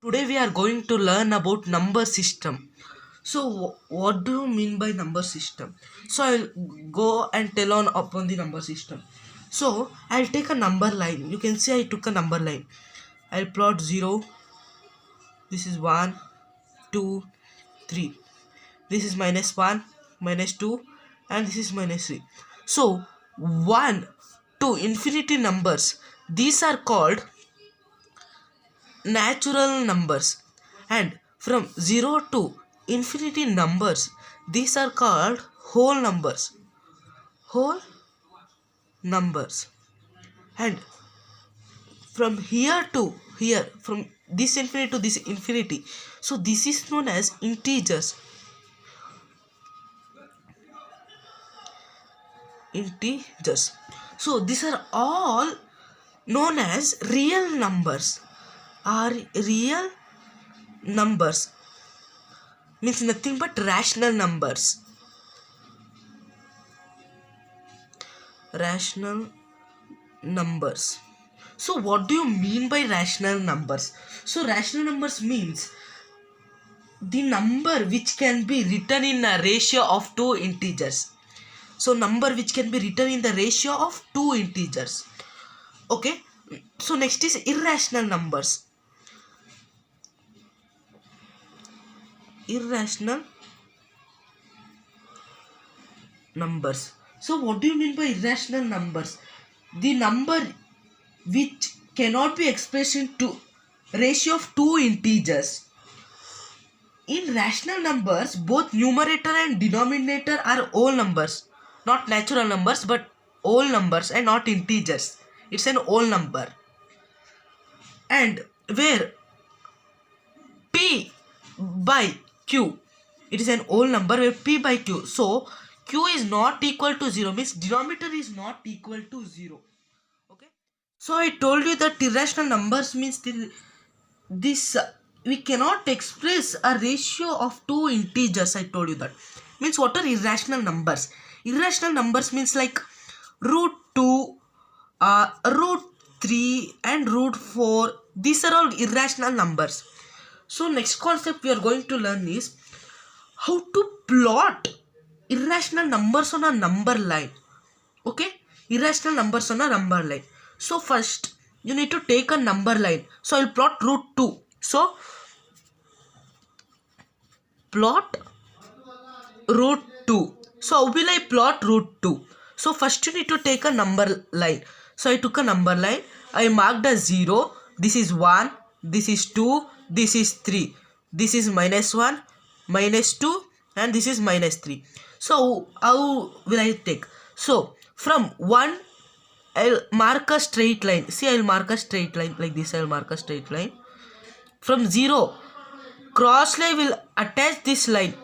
Today we are going to learn about number system. So what do you mean by number system? So I'll go and tell on upon the number system. So I'll take a number line. You can see I took a number line. I'll plot 0. This is 1, 2, 3. This is minus 1, minus 2, and this is minus 3. So 1 to infinity numbers. These are called natural numbers, and from 0 to infinity numbers, these are called whole numbers. And from here to here, from this infinity to this infinity, so this is known as integers. So these are all known as real numbers. Are real numbers means nothing but rational numbers. So what do you mean by rational numbers? So rational numbers means the number which can be written in a ratio of two integers. So number which can be written in the ratio of two integers. Okay, so next is irrational numbers. So what do you mean by irrational numbers? The number which cannot be expressed into ratio of two integers. In rational numbers, both numerator and denominator are whole numbers, not natural numbers but whole numbers and not integers. It's an whole number. And where P by Q, it is an whole number where P by Q. So Q is not equal to 0 means denominator is not equal to 0. Okay. So I told you that irrational numbers means this we cannot express a ratio of two integers. I told you that. Means what are irrational numbers? Irrational numbers means like root 2, root 3 and root 4. These are all irrational numbers. So next concept we are going to learn is how to plot irrational numbers on a number line. Okay, irrational numbers on a number line. So first you need to take a number line. So I'll plot root 2. So plot root 2. So how will I plot root 2? So first you need to take a number line. So I took a number line. I marked a 0. This is 1. This is 2. This is 3. This is minus 1, minus 2, and this is minus 3. So how will I take? So from 1 I'll mark a straight line. See, I'll mark a straight line like this. I'll mark a straight line. From 0, cross line will attach this line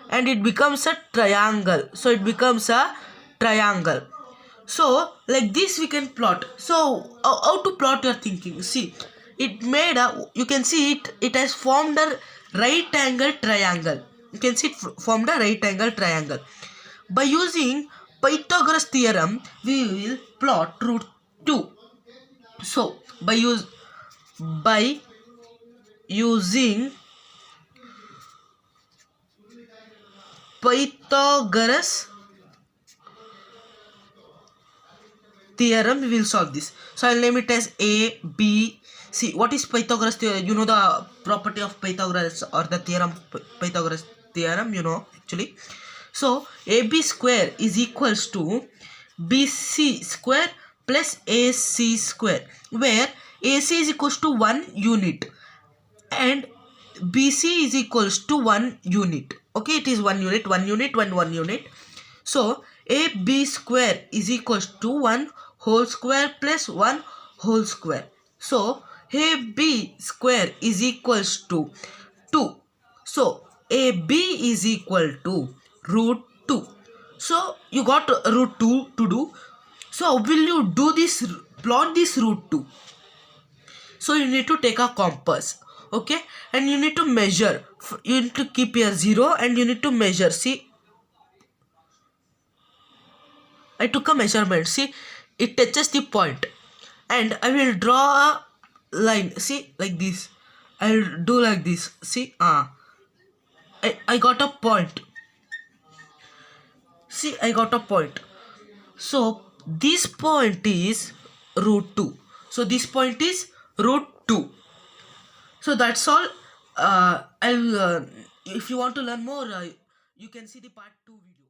and it becomes a triangle. So it becomes a triangle. So like this we can plot. So how to plot your thinking? See, it made a, you can see it has formed a right angle triangle. You can see it formed a right angle triangle. By using Pythagoras theorem, we will plot root 2. So by using Pythagoras theorem, we will solve this. So I'll name it as A, B, C. What is Pythagoras theorem? You know the property of Pythagoras or the theorem, Pythagoras theorem, you know actually. So AB square is equals to BC square plus AC square, where AC is equals to 1 unit and BC is equals to 1 unit. Okay, it is 1 unit, 1 unit, 1 unit. So AB square is equals to 1 whole square plus 1 whole square. So AB square is equals to 2. So AB is equal to root 2. So you got root 2 to do. So how will you do this? Plot this root 2. So you need to take a compass. Okay, and you need to measure. You need to keep here 0 and you need to measure. See, I took a measurement. See, it touches the point and I will draw a line. See, like this. I'll do like this. See, I got a point. See, I got a point. So this point is root 2. So this point is root 2. So that's all. I'll if you want to learn more, you can see the part 2 video.